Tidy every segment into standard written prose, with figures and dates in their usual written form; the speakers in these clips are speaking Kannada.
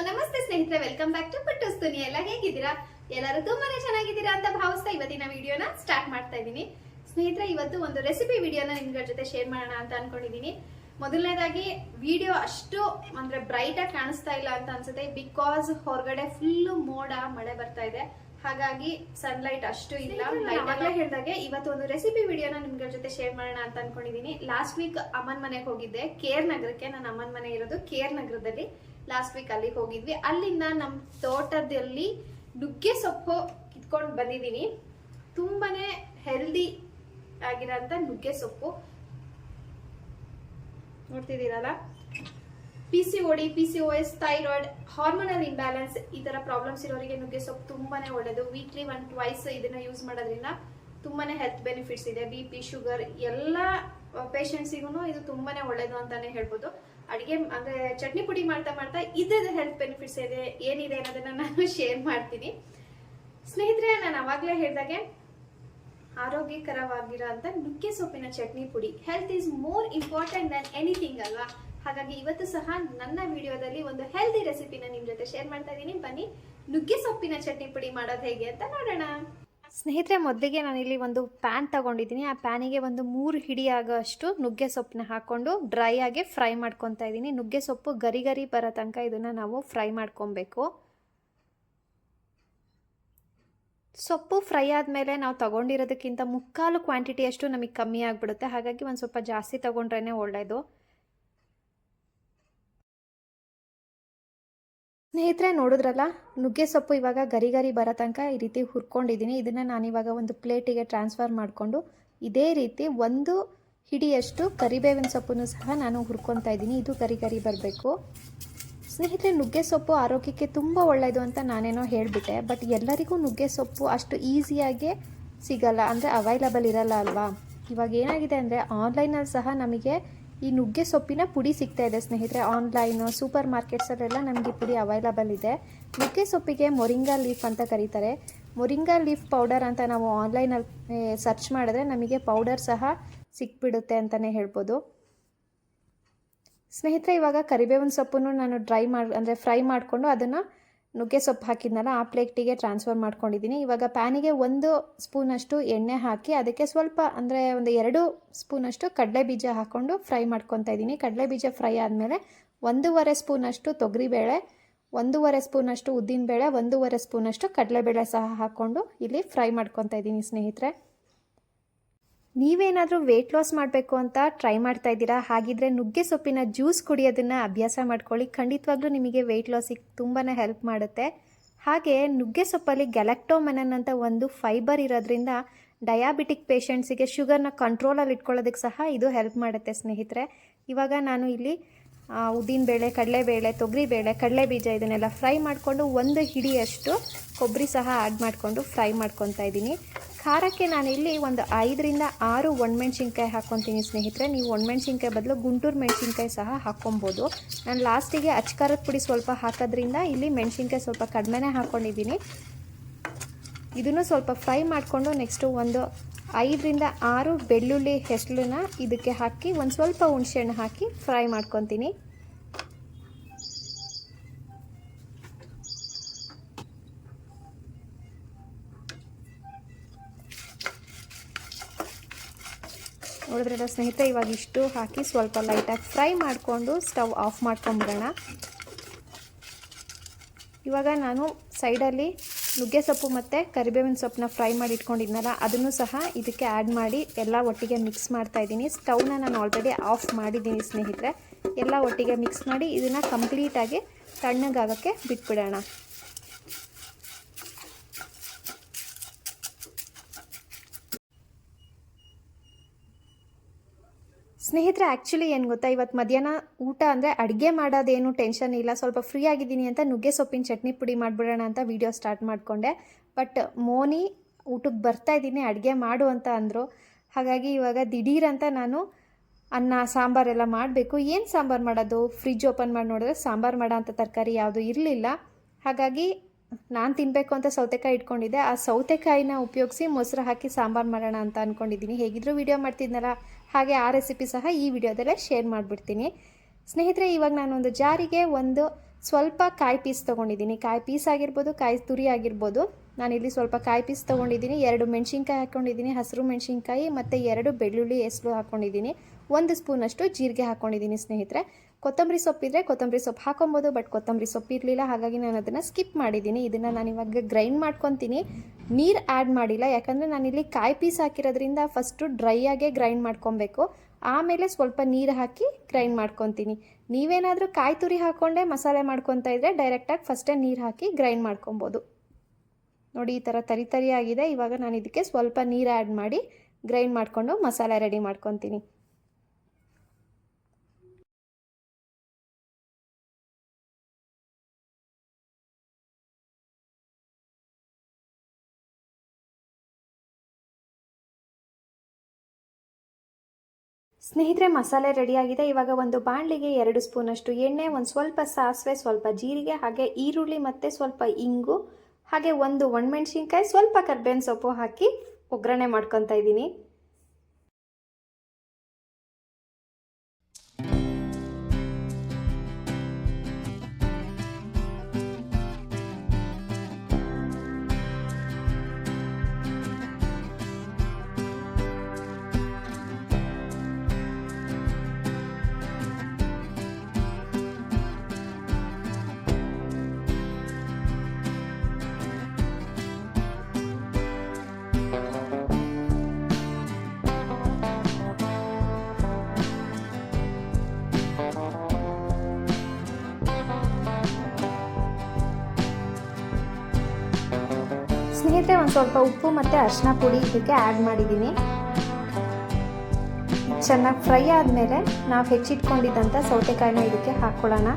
ನಮಸ್ತೆ ಸ್ನೇಹಿತರೆ, ವೆಲ್ಕಮ್ ಬ್ಯಾಕ್ ಟು ಪುಟ್ಟೂಸ್ ದುನಿಯಾ. ಎಲ್ಲ ಹೇಗಿದ್ದೀರಾ? ಎಲ್ಲರೂ ತುಂಬಾನೇ ಚೆನ್ನಾಗಿದ್ದೀರಾ ಅಂತ ಭಾವಿಸ್ತಾ ಇವತ್ತಿನ ವಿಡಿಯೋನ ಸ್ಟಾರ್ಟ್ ಮಾಡ್ತಾ ಇದ್ದೀನಿ. ಸ್ನೇಹಿತರೆ, ಇವತ್ತು ಒಂದು ರೆಸಿಪಿ ವಿಡಿಯೋನ ನಿಮ್ಗಳ ಜೊತೆ ಶೇರ್ ಮಾಡೋಣ ಅಂತ ಅನ್ಕೊಂಡಿದೀನಿ. ಮೊದಲನೇದಾಗಿ ವಿಡಿಯೋ ಅಷ್ಟು ಅಂದ್ರೆ ಬ್ರೈಟ್ ಆಗಿ ಕಾಣಿಸ್ತಾ ಇಲ್ಲ ಅಂತ ಅನ್ಸುತ್ತೆ, ಬಿಕಾಸ್ ಹೊರಗಡೆ ಫುಲ್ ಮೋಡ ಮಳೆ ಬರ್ತಾ ಇದೆ. ಹಾಗಾಗಿ ಸನ್ಲೈಟ್ ಅಷ್ಟು ಇಲ್ಲ. ಆಗಲೇ ಹೇಳಿದಾಗೆ ಇವತ್ತು ಒಂದು ರೆಸಿಪಿ ವಿಡಿಯೋನ ನಿಮ್ಗಳ ಜೊತೆ ಶೇರ್ ಮಾಡೋಣ ಅಂತ ಅನ್ಕೊಂಡಿದೀನಿ. ಲಾಸ್ಟ್ ವೀಕ್ ಅಮ್ಮನ ಮನೆಗೆ ಹೋಗಿದ್ದೆ, ಕೇರ್ ನಗರಕ್ಕೆ. ನನ್ನ ಅಮ್ಮನ ಮನೆ ಇರೋದು ಕೇರ್ ನಗರದಲ್ಲಿ. ಲಾಸ್ಟ್ ವೀಕ್ ಅಲ್ಲಿಗೆ ಹೋಗಿದ್ವಿ. ಅಲ್ಲಿಂದ ನಮ್ಮ ತೋಟದಲ್ಲಿ ನುಗ್ಗೆ ಸೊಪ್ಪು ಕಿತ್ಕೊಂಡು ಬಂದಿದ್ದೀನಿ. ತುಂಬಾನೇ ಹೆಲ್ದಿ ಆಗಿರೋಂಥ ನುಗ್ಗೆ ಸೊಪ್ಪು ನೋಡ್ತಿದ್ದೀರಲ್ಲ. PCOD, PCOS, thyroid, hormonal imbalance ಈ ತರ ಪ್ರಾಬ್ಲಮ್ಸ್ ಇರೋರಿಗೆ ನುಗ್ಗೆ ಸೊಪ್ಪು ತುಂಬಾನೇ ಒಳ್ಳೇದು. ವೀಕ್ಲಿ 1-2 ಇದನ್ನ ಯೂಸ್ ಮಾಡೋದ್ರಿಂದ ತುಂಬಾನೇ ಹೆಲ್ತ್ ಬೆನಿಫಿಟ್ಸ್ ಇದೆ. BP, ಶುಗರ್ ಎಲ್ಲ ಪೇಷಂಟ್ಸಿಗೂ ಇದು ತುಂಬಾನೇ ಒಳ್ಳೇದು ಅಂತಾನೆ ಹೇಳ್ಬೋದು. ಅಡಿಗೆ ಅಂದ್ರೆ ಚಟ್ನಿ ಪುಡಿ ಮಾಡ್ತಾ ಮಾಡ್ತಾ ಇದ್ರದ ಹೆಲ್ತ್ ಬೆನಿಫಿಟ್ಸ್ ಏನಿದೆ ಅನ್ನೋದನ್ನ ನಾನು ಶೇರ್ ಮಾಡ್ತೀನಿ. ಸ್ನೇಹಿತರೆ, ನಾನು ಅವಾಗ್ಲೇ ಹೇಳಿದಾಗೆ ಆರೋಗ್ಯಕರವಾಗಿರೋ ಅಂತ ನುಗ್ಗೆ ಸೊಪ್ಪಿನ ಚಟ್ನಿ ಪುಡಿ. Health is more important Dhan anything ಅಲ್ವಾ? ಹಾಗಾಗಿ ಇವತ್ತು ಸಹ ನನ್ನ ವಿಡಿಯೋದಲ್ಲಿ ಒಂದು ಹೆಲ್ದಿ ರೆಸಿಪಿನ ನಿಮ್ ಜೊತೆ ಶೇರ್ ಮಾಡ್ತಾ ಇದ್ದೀನಿ. ಬನ್ನಿ ನುಗ್ಗೆ ಸೊಪ್ಪಿನ ಚಟ್ನಿ ಪುಡಿ ಮಾಡೋದು ಹೇಗೆ ಅಂತ ನೋಡೋಣ. ಸ್ನೇಹಿತರೆ, ಮೊದಲಿಗೆ ನಾನಿಲ್ಲಿ ಒಂದು ಪ್ಯಾನ್ ತಗೊಂಡಿದ್ದೀನಿ. ಆ ಪ್ಯಾನಿಗೆ ಒಂದು 3 ಹಿಡಿ ಆಗೋಷ್ಟು ನುಗ್ಗೆ ಸೊಪ್ಪನ್ನ ಹಾಕೊಂಡು ಡ್ರೈ ಆಗಿ ಫ್ರೈ ಮಾಡ್ಕೊತಾ ಇದ್ದೀನಿ. ನುಗ್ಗೆ ಸೊಪ್ಪು ಗರಿ ಗರಿ ಬರೋ ತನಕ ಇದನ್ನ ನಾವು ಫ್ರೈ ಮಾಡ್ಕೊಬೇಕು. ಸೊಪ್ಪು ಫ್ರೈ ಆದಮೇಲೆ ನಾವು ತಗೊಂಡಿರೋದಕ್ಕಿಂತ 3/4 ಕ್ವಾಂಟಿಟಿಯಷ್ಟು ನಮಗೆ ಕಮ್ಮಿ ಆಗಿಬಿಡುತ್ತೆ. ಹಾಗಾಗಿ ಒಂದು ಸ್ವಲ್ಪ ಜಾಸ್ತಿ ತಗೊಂಡ್ರೇ ಒಳ್ಳೆಯದು. ಸ್ನೇಹಿತರೆ, ನೋಡಿದ್ರಲ್ಲ, ನುಗ್ಗೆ ಸೊಪ್ಪು ಇವಾಗ ಗರಿ ಗರಿ ಬರೋ ತನಕ ಈ ರೀತಿ ಹುರ್ಕೊಂಡಿದ್ದೀನಿ. ಇದನ್ನು ನಾನಿವಾಗ ಒಂದು ಪ್ಲೇಟಿಗೆ ಟ್ರಾನ್ಸ್ಫರ್ ಮಾಡಿಕೊಂಡು ಇದೇ ರೀತಿ 1 ಹಿಡಿಯಷ್ಟು ಕರಿಬೇವಿನ ಸೊಪ್ಪನ್ನು ಸಹ ನಾನು ಹುರ್ಕೊತಾ ಇದ್ದೀನಿ. ಇದು ಗರಿ ಗರಿ ಬರಬೇಕು. ಸ್ನೇಹಿತರೆ, ನುಗ್ಗೆ ಸೊಪ್ಪು ಆರೋಗ್ಯಕ್ಕೆ ತುಂಬ ಒಳ್ಳೆಯದು ಅಂತ ನಾನೇನೋ ಹೇಳಿಬಿಟ್ಟೆ, ಬಟ್ ಎಲ್ಲರಿಗೂ ನುಗ್ಗೆ ಸೊಪ್ಪು ಅಷ್ಟು ಈಸಿಯಾಗಿ ಸಿಗಲ್ಲ, ಅಂದರೆ ಅವೈಲಬಲ್ ಇರಲ್ಲ ಅಲ್ವಾ? ಇವಾಗ ಏನಾಗಿದೆ ಅಂದರೆ ಆನ್ಲೈನಲ್ಲಿ ಸಹ ನಮಗೆ ಈ ನುಗ್ಗೆ ಸೊಪ್ಪಿನ ಪುಡಿ ಸಿಗ್ತಾ ಇದೆ ಸ್ನೇಹಿತರೆ. ಆನ್ಲೈನು, ಸೂಪರ್ ಮಾರ್ಕೆಟ್ಸಲ್ಲೆಲ್ಲ ನಮಗೆ ಪುಡಿ ಅವೈಲಬಲ್ ಇದೆ. ನುಗ್ಗೆ ಸೊಪ್ಪಿಗೆ ಮೊರಿಂಗಾ ಲೀಫ್ ಅಂತ ಕರೀತಾರೆ. ಮೊರಿಂಗಾ ಲೀಫ್ ಪೌಡರ್ ಅಂತ ನಾವು ಆನ್ಲೈನಲ್ಲಿ ಸರ್ಚ್ ಮಾಡಿದ್ರೆ ನಮಗೆ ಪೌಡರ್ ಸಹ ಸಿಕ್ಬಿಡುತ್ತೆ ಅಂತಲೇ ಹೇಳ್ಬೋದು. ಸ್ನೇಹಿತರೆ, ಇವಾಗ ಕರಿಬೇವಿನ ಸೊಪ್ಪನ್ನು ನಾನು ಫ್ರೈ ಮಾಡಿಕೊಂಡು ಅದನ್ನು ನುಗ್ಗೆ ಸೊಪ್ಪು ಹಾಕಿದ್ನಲ್ಲ ಆ ಪ್ಲೇಟಿಗೆ ಟ್ರಾನ್ಸ್ಫರ್ ಮಾಡ್ಕೊಂಡಿದ್ದೀನಿ. ಇವಾಗ ಪ್ಯಾನಿಗೆ 1 ಸ್ಪೂನಷ್ಟು ಎಣ್ಣೆ ಹಾಕಿ ಅದಕ್ಕೆ ಸ್ವಲ್ಪ ಅಂದರೆ ಒಂದು 2 ಸ್ಪೂನಷ್ಟು ಕಡಲೆ ಬೀಜ ಹಾಕ್ಕೊಂಡು ಫ್ರೈ ಮಾಡ್ಕೊತಾ ಇದ್ದೀನಿ. ಕಡಲೆ ಬೀಜ ಫ್ರೈ ಆದಮೇಲೆ 1.5 ಸ್ಪೂನಷ್ಟು ತೊಗರಿಬೇಳೆ, 1.5 ಸ್ಪೂನಷ್ಟು ಉದ್ದಿನಬೇಳೆ, 1.5 ಸ್ಪೂನಷ್ಟು ಕಡಲೆಬೇಳೆ ಸಹ ಹಾಕ್ಕೊಂಡು ಇಲ್ಲಿ ಫ್ರೈ ಮಾಡ್ಕೊತಾ ಇದ್ದೀನಿ. ಸ್ನೇಹಿತರೆ, ನೀವೇನಾದರೂ ವೆಯ್ಟ್ ಲಾಸ್ ಮಾಡಬೇಕು ಅಂತ ಟ್ರೈ ಮಾಡ್ತಾ ಇದ್ದೀರಾ? ಹಾಗಿದ್ರೆ ನುಗ್ಗೆ ಸೊಪ್ಪಿನ ಜ್ಯೂಸ್ ಕುಡಿಯೋದನ್ನು ಅಭ್ಯಾಸ ಮಾಡ್ಕೊಳ್ಳಿ. ಖಂಡಿತವಾಗ್ಲೂ ನಿಮಗೆ ವೆಯ್ಟ್ ಲಾಸಿಗೆ ತುಂಬಾ ಹೆಲ್ಪ್ ಮಾಡುತ್ತೆ. ಹಾಗೆ ನುಗ್ಗೆ ಸೊಪ್ಪಲ್ಲಿ ಗ್ಯಾಲಕ್ಟೋಮೆನನ್ ಅಂತ ಒಂದು ಫೈಬರ್ ಇರೋದ್ರಿಂದ ಡಯಾಬಿಟಿಕ್ ಪೇಷಂಟ್ಸಿಗೆ ಶುಗರ್ನ ಕಂಟ್ರೋಲಲ್ಲಿ ಇಟ್ಕೊಳ್ಳೋದಕ್ಕೆ ಸಹ ಇದು ಹೆಲ್ಪ್ ಮಾಡುತ್ತೆ. ಸ್ನೇಹಿತರೆ, ಇವಾಗ ನಾನು ಇಲ್ಲಿ ಉದ್ದಿನಬೇಳೆ, ಕಡಲೆಬೇಳೆ, ತೊಗರಿಬೇಳೆ, ಕಡಲೆಬೀಜ ಇದನ್ನೆಲ್ಲ ಫ್ರೈ ಮಾಡಿಕೊಂಡು 1 ಹಿಡಿಯಷ್ಟು ಕೊಬ್ಬರಿ ಸಹ ಆ್ಯಡ್ ಮಾಡಿಕೊಂಡು ಫ್ರೈ ಮಾಡ್ಕೊತಾ ಇದ್ದೀನಿ. ಖಾರಕ್ಕೆ ನಾನಿಲ್ಲಿ ಒಂದು 5-6 ಒಣಮೆಣ್ಸಿನ್ಕಾಯಿ ಹಾಕ್ಕೊತೀನಿ ಸ್ನೇಹಿತರೆ. ನೀವು ಒಣಮೆಣ್ಸಿನ್ಕಾಯಿ ಬದಲು ಗುಂಟೂರು ಮೆಣಸಿನ್ಕಾಯಿ ಸಹ ಹಾಕ್ಕೊಬೋದು. ನಾನು ಲಾಸ್ಟಿಗೆ ಅಚ್ಕಾರದ ಪುಡಿ ಸ್ವಲ್ಪ ಹಾಕೋದ್ರಿಂದ ಇಲ್ಲಿ ಮೆಣಸಿನ್ಕಾಯಿ ಸ್ವಲ್ಪ ಕಡಿಮೆನೇ ಹಾಕ್ಕೊಂಡಿದ್ದೀನಿ. ಇದನ್ನು ಸ್ವಲ್ಪ ಫ್ರೈ ಮಾಡಿಕೊಂಡು ನೆಕ್ಸ್ಟು ಒಂದು 5-6 ಬೆಳ್ಳುಳ್ಳಿ ಹೆಸಳನ್ನ ಇದಕ್ಕೆ ಹಾಕಿ ಒಂದು ಸ್ವಲ್ಪ ಹುಣಸೆಹಣ್ಣು ಹಾಕಿ ಫ್ರೈ ಮಾಡ್ಕೊತೀನಿ. ನೋಡಿದ್ರಲ್ಲ ಸ್ನೇಹಿತರೆ, ಇವಾಗ ಇಷ್ಟು ಹಾಕಿ ಸ್ವಲ್ಪ ಲೈಟಾಗಿ ಫ್ರೈ ಮಾಡಿಕೊಂಡು ಸ್ಟವ್ ಆಫ್ ಮಾಡ್ಕೊಂಬಿಡೋಣ. ಇವಾಗ ನಾನು ಸೈಡಲ್ಲಿ ನುಗ್ಗೆ ಸೊಪ್ಪು ಮತ್ತು ಕರಿಬೇವಿನ ಸೊಪ್ಪನ್ನ ಫ್ರೈ ಮಾಡಿ ಇಟ್ಕೊಂಡಿದ್ನಲ್ಲ ಅದನ್ನು ಸಹ ಇದಕ್ಕೆ ಆ್ಯಡ್ ಮಾಡಿ ಎಲ್ಲ ಒಟ್ಟಿಗೆ ಮಿಕ್ಸ್ ಮಾಡ್ತಾಯಿದ್ದೀನಿ. ಸ್ಟವ್ನ ನಾನು ಆಲ್ರೆಡಿ ಆಫ್ ಮಾಡಿದ್ದೀನಿ ಸ್ನೇಹಿತರೆ. ಎಲ್ಲ ಒಟ್ಟಿಗೆ ಮಿಕ್ಸ್ ಮಾಡಿ ಇದನ್ನು ಕಂಪ್ಲೀಟಾಗಿ ತಣ್ಣಗಾಗೋಕ್ಕೆ ಬಿಟ್ಬಿಡೋಣ. ಸ್ನೇಹಿತರೆ, ಆ್ಯಕ್ಚುಲಿ ಏನು ಗೊತ್ತಾ, ಇವತ್ತು ಮಧ್ಯಾಹ್ನ ಊಟ ಅಂದರೆ ಅಡುಗೆ ಮಾಡೋದೇನು ಟೆನ್ಷನ್ ಇಲ್ಲ, ಸ್ವಲ್ಪ ಫ್ರೀ ಆಗಿದ್ದೀನಿ ಅಂತ ನುಗ್ಗೆ ಸೊಪ್ಪಿನ ಚಟ್ನಿ ಪುಡಿ ಮಾಡಿಬಿಡೋಣ ಅಂತ ವಿಡಿಯೋ ಸ್ಟಾರ್ಟ್ ಮಾಡಿಕೊಂಡೆ. ಬಟ್ ಮೋನಿ ಊಟಕ್ಕೆ ಬರ್ತಾಯಿದ್ದೀನಿ ಅಡುಗೆ ಮಾಡು ಅಂತ ಅಂದರು. ಹಾಗಾಗಿ ಇವಾಗ ದಿಢೀರಂತ ನಾನು ಅನ್ನ ಸಾಂಬಾರೆಲ್ಲ ಮಾಡಬೇಕು. ಏನು ಸಾಂಬಾರು ಮಾಡೋದು? ಫ್ರಿಜ್ ಓಪನ್ ಮಾಡಿ ನೋಡಿದ್ರೆ ಸಾಂಬಾರು ಮಾಡೋ ಅಂಥ ತರಕಾರಿ ಯಾವುದೂ ಇರಲಿಲ್ಲ. ಹಾಗಾಗಿ ನಾನು ತಿನ್ನಬೇಕು ಅಂತ ಸೌತೆಕಾಯಿ ಇಟ್ಕೊಂಡಿದ್ದೆ. ಆ ಸೌತೆಕಾಯಿನ ಉಪಯೋಗಿಸಿ ಮೊಸರು ಹಾಕಿ ಸಾಂಬಾರು ಮಾಡೋಣ ಅಂತ ಅಂದ್ಕೊಂಡಿದ್ದೀನಿ. ಹೇಗಿದ್ದರೂ ವಿಡಿಯೋ ಮಾಡ್ತಿದ್ನಲ್ಲ, ಹಾಗೆ ಆ ರೆಸಿಪಿ ಸಹ ಈ ವಿಡಿಯೋದಲ್ಲೇ ಶೇರ್ ಮಾಡಿಬಿಡ್ತೀನಿ. ಸ್ನೇಹಿತರೆ, ಇವಾಗ ನಾನೊಂದು ಜಾರಿಗೆ 1 ಸ್ವಲ್ಪ ಕಾಯಿ ಪೀಸ್ ತೊಗೊಂಡಿದ್ದೀನಿ. ಕಾಯಿ ಪೀಸ್ ಆಗಿರ್ಬೋದು, ಕಾಯಿ ತುರಿ ಆಗಿರ್ಬೋದು. ನಾನಿಲ್ಲಿ ಸ್ವಲ್ಪ ಕಾಯಿ ಪೀಸ್ ತೊಗೊಂಡಿದ್ದೀನಿ, 2 ಮೆಣಸಿನ್ಕಾಯಿ ಹಾಕ್ಕೊಂಡಿದ್ದೀನಿ, ಹಸಿರು ಮೆಣಸಿನ್ಕಾಯಿ ಮತ್ತು 2 ಬೆಳ್ಳುಳ್ಳಿ ಹೆಸರು ಹಾಕ್ಕೊಂಡಿದ್ದೀನಿ, 1 ಸ್ಪೂನಷ್ಟು ಜೀರಿಗೆ ಹಾಕ್ಕೊಂಡಿದ್ದೀನಿ ಸ್ನೇಹಿತರೆ. ಕೊತ್ತಂಬರಿ ಸೊಪ್ಪಿದ್ರೆ ಕೊತ್ತಂಬರಿ ಸೊಪ್ಪು ಹಾಕೊಬೋದು, ಬಟ್ ಕೊತ್ತಂಬರಿ ಸೊಪ್ಪು ಇರಲಿಲ್ಲ, ಹಾಗಾಗಿ ನಾನು ಅದನ್ನು ಸ್ಕಿಪ್ ಮಾಡಿದ್ದೀನಿ. ಇದನ್ನು ನಾನು ಇವಾಗ ಗ್ರೈಂಡ್ ಮಾಡ್ಕೊತೀನಿ, ನೀರು ಆ್ಯಡ್ ಮಾಡಿಲ್ಲ, ಯಾಕಂದರೆ ನಾನಿಲ್ಲಿ ಕಾಯಿ ಪೀಸ್ ಹಾಕಿರೋದ್ರಿಂದ ಫಸ್ಟು ಡ್ರೈ ಆಗೇ ಗ್ರೈಂಡ್ ಮಾಡ್ಕೊಬೇಕು, ಆಮೇಲೆ ಸ್ವಲ್ಪ ನೀರು ಹಾಕಿ ಗ್ರೈಂಡ್ ಮಾಡ್ಕೊತೀನಿ. ನೀವೇನಾದರೂ ಕಾಯಿ ತುರಿ ಹಾಕ್ಕೊಂಡೆ ಮಸಾಲೆ ಮಾಡ್ಕೊತಾ ಇದ್ದರೆ ಡೈರೆಕ್ಟಾಗಿ ಫಸ್ಟೇ ನೀರು ಹಾಕಿ ಗ್ರೈಂಡ್ ಮಾಡ್ಕೊಬೋದು. ನೋಡಿ, ಈ ಥರ ತರಿ ತರಿ ಆಗಿದೆ. ಇವಾಗ ನಾನು ಇದಕ್ಕೆ ಸ್ವಲ್ಪ ನೀರು ಆ್ಯಡ್ ಮಾಡಿ ಗ್ರೈಂಡ್ ಮಾಡಿಕೊಂಡು ಮಸಾಲೆ ರೆಡಿ ಮಾಡ್ಕೊತೀನಿ. ಸ್ನೇಹಿತರೆ, ಮಸಾಲೆ ರೆಡಿಯಾಗಿದೆ. ಇವಾಗ ಒಂದು ಬಾಣಲಿಗೆ 2 ಸ್ಪೂನಷ್ಟು ಎಣ್ಣೆ, ಒಂದು ಸ್ವಲ್ಪ ಸಾಸಿವೆ, ಸ್ವಲ್ಪ ಜೀರಿಗೆ, ಹಾಗೆ ಈರುಳ್ಳಿ ಮತ್ತು ಸ್ವಲ್ಪ ಇಂಗು, ಹಾಗೆ 1 ಒಣಮೆಣಸಿನ್ಕಾಯಿ, ಸ್ವಲ್ಪ ಕರ್ಬೇವಿನ ಸೊಪ್ಪು ಹಾಕಿ ಒಗ್ಗರಣೆ ಮಾಡ್ಕೊತಾ ಇದ್ದೀನಿ. ಸ್ನೇಹಿತರೆ, ಒಂದು ಸ್ವಲ್ಪ ಉಪ್ಪು ಮತ್ತು ಅರಿಶಿನ ಪುಡಿ ಇದಕ್ಕೆ ಆ್ಯಡ್ ಮಾಡಿದ್ದೀನಿ. ಚೆನ್ನಾಗಿ ಫ್ರೈ ಆದಮೇಲೆ ನಾವು ಹೆಚ್ಚಿಟ್ಕೊಂಡಿದ್ದಂಥ ಸೌತೆಕಾಯಿನ ಇದಕ್ಕೆ ಹಾಕ್ಕೊಳ್ಳೋಣ.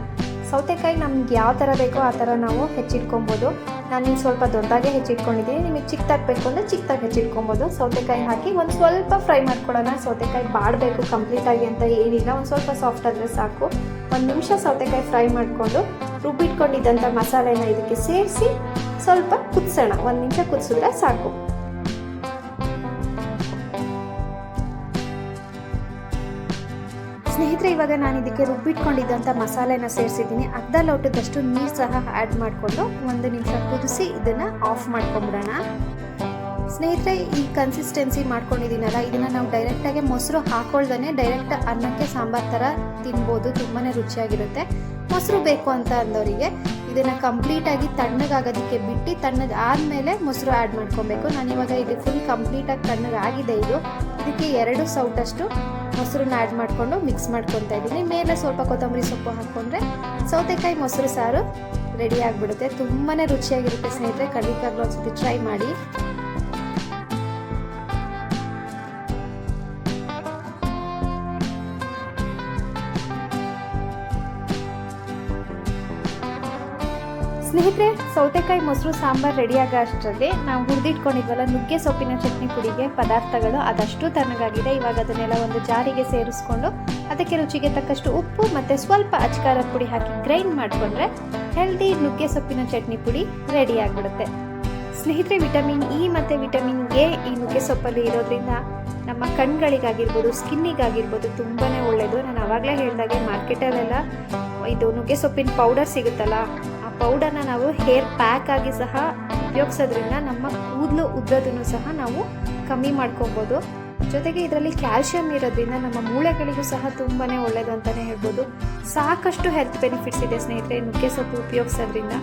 ಸೌತೆಕಾಯಿ ನಮ್ಗೆ ಯಾವ ಥರ ಬೇಕೋ ಆ ಥರ ನಾವು ಹೆಚ್ಚಿಟ್ಕೊಬೋದು. ನಾನು ಸ್ವಲ್ಪ ದೊಡ್ಡದಾಗೆ ಹೆಚ್ಚಿಟ್ಕೊಂಡಿದ್ದೀನಿ, ನಿಮಗೆ ಚಿಕ್ಕದಾಗಿ ಬೇಕು ಅಂದರೆ ಚಿಕ್ಕದಾಗಿ ಹೆಚ್ಚಿಟ್ಕೊಬೋದು. ಸೌತೆಕಾಯಿ ಹಾಕಿ ಒಂದು ಸ್ವಲ್ಪ ಫ್ರೈ ಮಾಡ್ಕೊಳ್ಳೋಣ. ಸೌತೆಕಾಯಿ ಬಾಡಬೇಕು ಕಂಪ್ಲೀಟಾಗಿ ಅಂತ ಏನಿಲ್ಲ, ಒಂದು ಸ್ವಲ್ಪ ಸಾಫ್ಟ್ ಆದರೆ ಸಾಕು. 1 ನಿಮಿಷ ಸೌತೆಕಾಯಿ ಫ್ರೈ ಮಾಡಿಕೊಂಡು ರುಬ್ಬಿಟ್ಕೊಂಡಿದ್ದಂಥ ಮಸಾಲೆನ ಇದಕ್ಕೆ ಸೇರಿಸಿ ಸ್ವಲ್ಪ ಕುದಿಸೋಣ. 1 ನಿಮಿಷ ಕುದಿಸಿದ್ರೆ ಸಾಕು. ಸ್ನೇಹಿತರೆ, ಇವಾಗ ನಾನು ಇದಕ್ಕೆ ರುಬ್ಬಿಟ್ಕೊಂಡಿದ್ದಂಥ ಮಸಾಲೆನ ಸೇರಿಸಿದ್ದೀನಿ. ಅರ್ಧ ಲೋಟದಷ್ಟು ನೀರು ಸಹ ಆ್ಯಡ್ ಮಾಡಿಕೊಂಡು 1 ನಿಮಿಷ ಕುದಿಸಿ ಇದನ್ನು ಆಫ್ ಮಾಡ್ಕೊಂಬಿಡೋಣ. ಸ್ನೇಹಿತರೆ, ಈ ಕನ್ಸಿಸ್ಟೆನ್ಸಿ ಮಾಡ್ಕೊಂಡಿದ್ದೀನಲ್ಲ, ಇದನ್ನು ನಾವು ಡೈರೆಕ್ಟಾಗಿ ಮೊಸರು ಹಾಕೊಳ್ದೇ ಡೈರೆಕ್ಟ್ ಅನ್ನಕ್ಕೆ ಸಾಂಬಾರು ಥರ ತಿನ್ಬೋದು, ತುಂಬಾ ರುಚಿಯಾಗಿರುತ್ತೆ. ಮೊಸರು ಬೇಕು ಅಂತ ಅಂದವರಿಗೆ ಇದನ್ನು ಕಂಪ್ಲೀಟಾಗಿ ತಣ್ಣಗಾಗೋದಕ್ಕೆ ಬಿಟ್ಟು ತಣ್ಣಗಾದಮೇಲೆ ಮೊಸರು ಆ್ಯಡ್ ಮಾಡ್ಕೊಬೇಕು. ನಾನಿವಾಗ ಇದು ಫುಲ್ ಕಂಪ್ಲೀಟಾಗಿ ತಣ್ಣಗಾಗಿದೆ. ಇದಕ್ಕೆ 2 ಸೌಟಷ್ಟು ಮೊಸರನ್ನ ಆ್ಯಡ್ ಮಾಡಿಕೊಂಡು ಮಿಕ್ಸ್ ಮಾಡ್ಕೊತಾ ಇದ್ದೀನಿ. ಮೇಲೆ ಸ್ವಲ್ಪ ಕೊತ್ತಂಬರಿ ಸೊಪ್ಪು ಹಾಕ್ಕೊಂಡ್ರೆ ಸೌತೆಕಾಯಿ ಮೊಸರು ಸಾರು ರೆಡಿ ಆಗಿಬಿಡುತ್ತೆ. ತುಂಬಾ ರುಚಿಯಾಗಿರುತ್ತೆ ಸ್ನೇಹಿತರೆ, ಖಂಡಿತವಾಗ್ಲೂ ಒಂದ್ಸತಿ ಟ್ರೈ ಮಾಡಿ. ಸ್ನೇಹಿತರೆ, ಸೌತೆಕಾಯಿ ಮೊಸರು ಸಾಂಬಾರು ರೆಡಿಯಾಗೋ ಅಷ್ಟರಲ್ಲಿ ನಾವು ಹುರಿದಿಟ್ಕೊಂಡಿದ್ವಲ್ಲ ನುಗ್ಗೆ ಸೊಪ್ಪಿನ ಚಟ್ನಿ ಪುಡಿಗೆ ಪದಾರ್ಥಗಳು ಅದಷ್ಟು ತಣ್ಣಗಾಗಿದೆ. ಇವಾಗ ಅದನ್ನೆಲ್ಲ ಒಂದು ಜಾರಿಗೆ ಸೇರಿಸ್ಕೊಂಡು ಅದಕ್ಕೆ ರುಚಿಗೆ ತಕ್ಕಷ್ಟು ಉಪ್ಪು ಮತ್ತು ಸ್ವಲ್ಪ ಅಚ್ಕಾರದ ಪುಡಿ ಹಾಕಿ ಗ್ರೈಂಡ್ ಮಾಡಿಕೊಂಡ್ರೆ ಹೆಲ್ದಿ ನುಗ್ಗೆ ಸೊಪ್ಪಿನ ಚಟ್ನಿ ಪುಡಿ ರೆಡಿ ಆಗಿಬಿಡುತ್ತೆ. ಸ್ನೇಹಿತರೆ, ವಿಟಮಿನ್ ಇ ಮತ್ತು ವಿಟಮಿನ್ ಎ ಈ ನುಗ್ಗೆ ಸೊಪ್ಪಲ್ಲಿ ಇರೋದ್ರಿಂದ ನಮ್ಮ ಕಣ್ಗಳಿಗಾಗಿರ್ಬೋದು, ಸ್ಕಿನ್ನಿಗಾಗಿರ್ಬೋದು ತುಂಬಾ ಒಳ್ಳೆಯದು. ನಾನು ಆವಾಗಲೇ ಹೇಳಿದಾಗೆ ಮಾರ್ಕೆಟಲ್ಲೆಲ್ಲ ಇದು ನುಗ್ಗೆ ಸೊಪ್ಪಿನ ಪೌಡರ್ ಸಿಗುತ್ತಲ್ಲ, ಆ ಪೌಡರ್ನ ನಾವು ಹೇರ್ ಪ್ಯಾಕ್ ಆಗಿ ಸಹ ಉಪಯೋಗಿಸೋದ್ರಿಂದ ನಮ್ಮ ಕೂದಲು ಉದ್ರೋದನ್ನು ಸಹ ನಾವು ಕಮ್ಮಿ ಮಾಡ್ಕೊಬೋದು. ಜೊತೆಗೆ ಇದರಲ್ಲಿ ಕ್ಯಾಲ್ಶಿಯಂ ಇರೋದ್ರಿಂದ ನಮ್ಮ ಮೂಳೆಗಳಿಗೂ ಸಹ ತುಂಬಾ ಒಳ್ಳೆಯದು ಅಂತಲೇ ಹೇಳ್ಬೋದು. ಸಾಕಷ್ಟು ಹೆಲ್ತ್ ಬೆನಿಫಿಟ್ಸ್ ಇದೆ ಸ್ನೇಹಿತರೆ ನುಗ್ಗೆ ಸೊಪ್ಪು ಉಪಯೋಗಿಸೋದ್ರಿಂದ.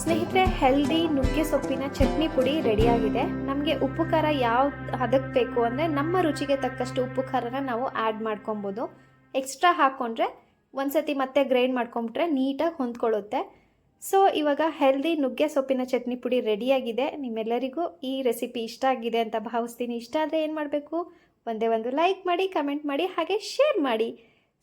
ಸ್ನೇಹಿತರೆ, ಹೆಲ್ದಿ ನುಗ್ಗೆ ಸೊಪ್ಪಿನ ಚಟ್ನಿ ಪುಡಿ ರೆಡಿಯಾಗಿದೆ. ನಮಗೆ ಉಪ್ಪು ಖಾರ ಯಾವ ಹದಕ್ಕೆ ಬೇಕು ಅಂದರೆ ನಮ್ಮ ರುಚಿಗೆ ತಕ್ಕಷ್ಟು ಉಪ್ಪು ಖಾರನ ನಾವು ಆ್ಯಡ್ ಮಾಡ್ಕೊಬೋದು. ಎಕ್ಸ್ಟ್ರಾ ಹಾಕ್ಕೊಂಡ್ರೆ ಒಂದ್ಸತಿ ಮತ್ತೆ ಗ್ರೈಂಡ್ ಮಾಡ್ಕೊಂಬಿಟ್ರೆ ನೀಟಾಗಿ ಹೊಂದ್ಕೊಳ್ಳುತ್ತೆ. ಸೊ ಇವಾಗ ಹೆಲ್ದಿ ನುಗ್ಗೆ ಸೊಪ್ಪಿನ ಚಟ್ನಿ ಪುಡಿ ರೆಡಿಯಾಗಿದೆ. ನಿಮ್ಮೆಲ್ಲರಿಗೂ ಈ ರೆಸಿಪಿ ಇಷ್ಟ ಆಗಿದೆ ಅಂತ ಭಾವಿಸ್ತೀನಿ. ಇಷ್ಟ ಆದರೆ ಏನು ಮಾಡಬೇಕು, ಒಂದೇ ಒಂದು ಲೈಕ್ ಮಾಡಿ, ಕಮೆಂಟ್ ಮಾಡಿ, ಹಾಗೆ ಶೇರ್ ಮಾಡಿ.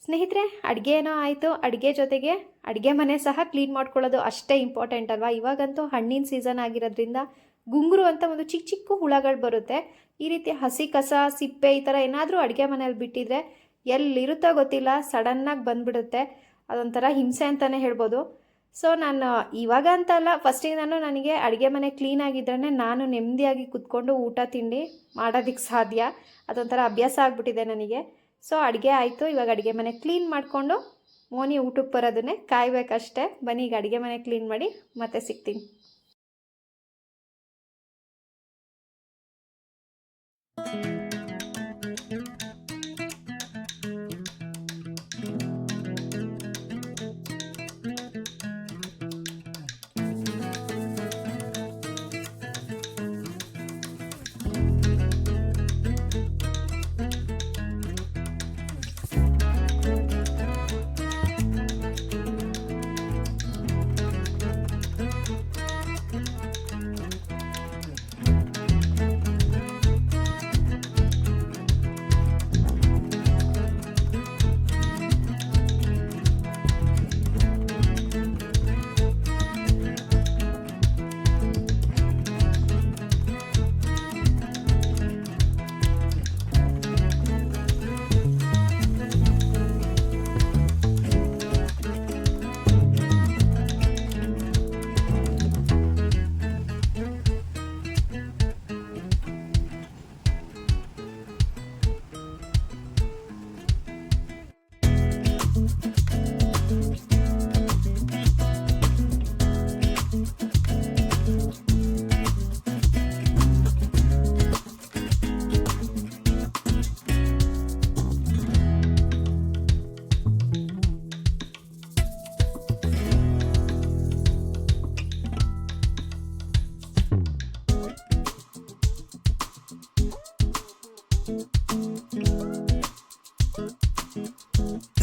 ಸ್ನೇಹಿತರೆ, ಅಡುಗೆ ಏನೋ ಆಯಿತು, ಅಡುಗೆ ಜೊತೆಗೆ ಅಡುಗೆ ಮನೆ ಸಹ ಕ್ಲೀನ್ ಮಾಡ್ಕೊಳ್ಳೋದು ಅಷ್ಟೇ ಇಂಪಾರ್ಟೆಂಟ್ ಅಲ್ವಾ. ಇವಾಗಂತೂ ಹಣ್ಣಿನ ಸೀಸನ್ ಆಗಿರೋದ್ರಿಂದ ಗುಂಗುರು ಅಂತ ಒಂದು ಚಿಕ್ಕ ಚಿಕ್ಕ ಹುಳಗಳು ಬರುತ್ತೆ. ಈ ರೀತಿ ಹಸಿ ಕಸ, ಸಿಪ್ಪೆ ಈ ಥರ ಏನಾದರೂ ಅಡುಗೆ ಮನೇಲಿ ಬಿಟ್ಟಿದ್ರೆ ಎಲ್ಲಿರುತ್ತೋ ಗೊತ್ತಿಲ್ಲ, ಸಡನ್ನಾಗಿ ಬಂದುಬಿಡುತ್ತೆ. ಅದೊಂಥರ ಹಿಂಸೆ ಅಂತಲೇ ಹೇಳ್ಬೋದು. ಸೊ ನಾನು ಇವಾಗ ಅಂತಲ್ಲ, ಫಸ್ಟಿಗೆ ನನಗೆ ಅಡುಗೆ ಮನೆ ಕ್ಲೀನಾಗಿದ್ರೇ ನಾನು ನೆಮ್ಮದಿಯಾಗಿ ಕೂತ್ಕೊಂಡು ಊಟ ತಿಂಡಿ ಮಾಡೋದಕ್ಕೆ ಸಾಧ್ಯ. ಅದೊಂಥರ ಅಭ್ಯಾಸ ಆಗಿಬಿಟ್ಟಿದೆ ನನಗೆ. ಸೊ ಅಡುಗೆ ಆಯಿತು, ಇವಾಗ ಅಡುಗೆ ಮನೆ ಕ್ಲೀನ್ ಮಾಡಿಕೊಂಡು ಮೋನಿ ಊಟಕ್ಕೆ ಬರೋದನ್ನೇ ಕಾಯಬೇಕಷ್ಟೇ. ಬನ್ನಿ ಈಗ ಅಡುಗೆ ಮನೆ ಕ್ಲೀನ್ ಮಾಡಿ ಮತ್ತೆ ಸಿಗ್ತೀನಿ.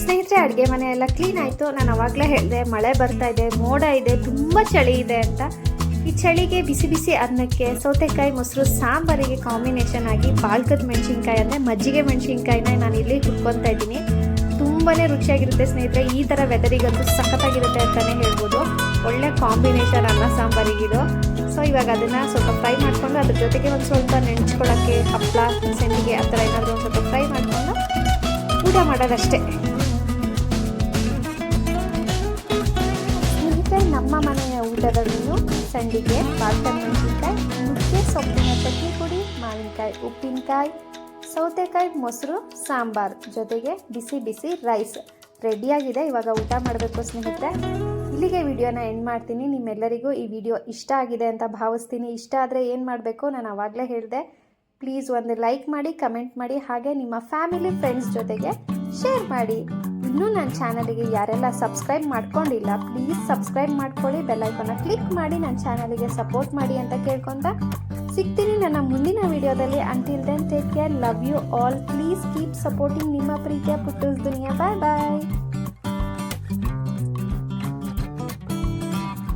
ಸ್ನೇಹಿತರೆ, ಅಡುಗೆ ಮನೆ ಎಲ್ಲ ಕ್ಲೀನ್ ಆಯಿತು. ನಾನು ಅವಾಗಲೇ ಹೇಳಿದೆ ಮಳೆ ಬರ್ತಾ ಇದೆ, ಮೋಡ ಇದೆ, ತುಂಬ ಚಳಿ ಇದೆ ಅಂತ. ಈ ಚಳಿಗೆ ಬಿಸಿ ಬಿಸಿ ಅನ್ನಕ್ಕೆ ಸೌತೆಕಾಯಿ ಮೊಸರು ಸಾಂಬಾರಿಗೆ ಕಾಂಬಿನೇಷನ್ ಆಗಿ ಬಾಳ್ಕದ ಮೆಣಸಿನ್ಕಾಯಿ ಅಂದರೆ ಮಜ್ಜಿಗೆ ಮೆಣಸಿನ್ಕಾಯಿನ ನಾನು ಇಲ್ಲಿ ಹುಡ್ಕೊತಾ ಇದ್ದೀನಿ. ತುಂಬಾ ರುಚಿಯಾಗಿರುತ್ತೆ ಸ್ನೇಹಿತರೆ. ಈ ಥರ ವೆದರಿಗಂತೂ ಸಖತ್ತಾಗಿರುತ್ತೆ ಅಂತಲೇ ಹೇಳ್ಬೋದು. ಒಳ್ಳೆ ಕಾಂಬಿನೇಷನ್ ಅನ್ನ ಸಾಂಬಾರಿಗಿದು. ಸೊ ಇವಾಗ ಅದನ್ನು ಸ್ವಲ್ಪ ಫ್ರೈ ಮಾಡಿಕೊಂಡು ಅದ್ರ ಜೊತೆಗೆ ಒಂದು ಸ್ವಲ್ಪ ನೆಂಚ್ಕೊಳ್ಳೋಕ್ಕೆ ಹಪ್ಪಳ ಸೆಂಡಿಗೆ ಆ ಥರ ಏನಾದರೂ ಒಂದು ಸ್ವಲ್ಪ ಫ್ರೈ ಮಾಡಿಕೊಂಡು ಊಟ ಮಾಡೋದಷ್ಟೇ. ನಮ್ಮ ಮನೆಯ ಊಟದ ಮೀನು ಸಂಡಿಗೆ, ಬಾಳ್ಕದ ಮೆಣಸಿನ್ಕಾಯಿ, ನುಗ್ಗೆ ಸೊಪ್ಪಿನ ಚಟ್ನಿ ಪುಡಿ, ಮಾವಿನಕಾಯಿ ಉಪ್ಪಿನಕಾಯಿ, ಸೌತೆಕಾಯಿ ಮೊಸರು ಸಾಂಬಾರು ಜೊತೆಗೆ ಬಿಸಿ ಬಿಸಿ ರೈಸ್ ರೆಡಿಯಾಗಿದೆ. ಇವಾಗ ಊಟ ಮಾಡಬೇಕು ಸ್ನೇಹಿತರೆ. ಇಲ್ಲಿಗೆ ವಿಡಿಯೋನ ಎಂಡ್ ಮಾಡ್ತೀನಿ. ನಿಮ್ಮೆಲ್ಲರಿಗೂ ಈ ವಿಡಿಯೋ ಇಷ್ಟ ಆಗಿದೆ ಅಂತ ಭಾವಿಸ್ತೀನಿ. ಇಷ್ಟ ಆದರೆ ಏನು ಮಾಡಬೇಕು, ನಾನು ಆವಾಗಲೇ ಹೇಳಿದೆ, ಪ್ಲೀಸ್ ಒಂದು ಲೈಕ್ ಮಾಡಿ, ಕಮೆಂಟ್ ಮಾಡಿ, ಹಾಗೆ ನಿಮ್ಮ ಫ್ಯಾಮಿಲಿ ಫ್ರೆಂಡ್ಸ್ ಜೊತೆಗೆ ಶೇರ್ ಮಾಡಿ. ಇನ್ನೂ ನನ್ನ ಚಾನಲಿಗೆ ಯಾರೆಲ್ಲ ಸಬ್ಸ್ಕ್ರೈಬ್ ಮಾಡ್ಕೊಂಡಿಲ್ಲ ಪ್ಲೀಸ್ ಸಬ್ಸ್ಕ್ರೈಬ್ ಮಾಡ್ಕೊಳ್ಳಿ, ಬೆಲ್ಲೈಕನ್ನ ಕ್ಲಿಕ್ ಮಾಡಿ ನನ್ನ ಚಾನಲಿಗೆ ಸಪೋರ್ಟ್ ಮಾಡಿ ಅಂತ ಕೇಳ್ಕೊಂತ ಸಿಗ್ತೀನಿ ನನ್ನ ಮುಂದಿನ ವಿಡಿಯೋದಲ್ಲಿ. Until then take care, love you all, please keep supporting. ನಿಮ್ಮ ಪ್ರೀತಿಯ ಪುಟ್ಟೂಸ್ ದುನಿಯಾ. ಬಾಯ್ ಬಾಯ್.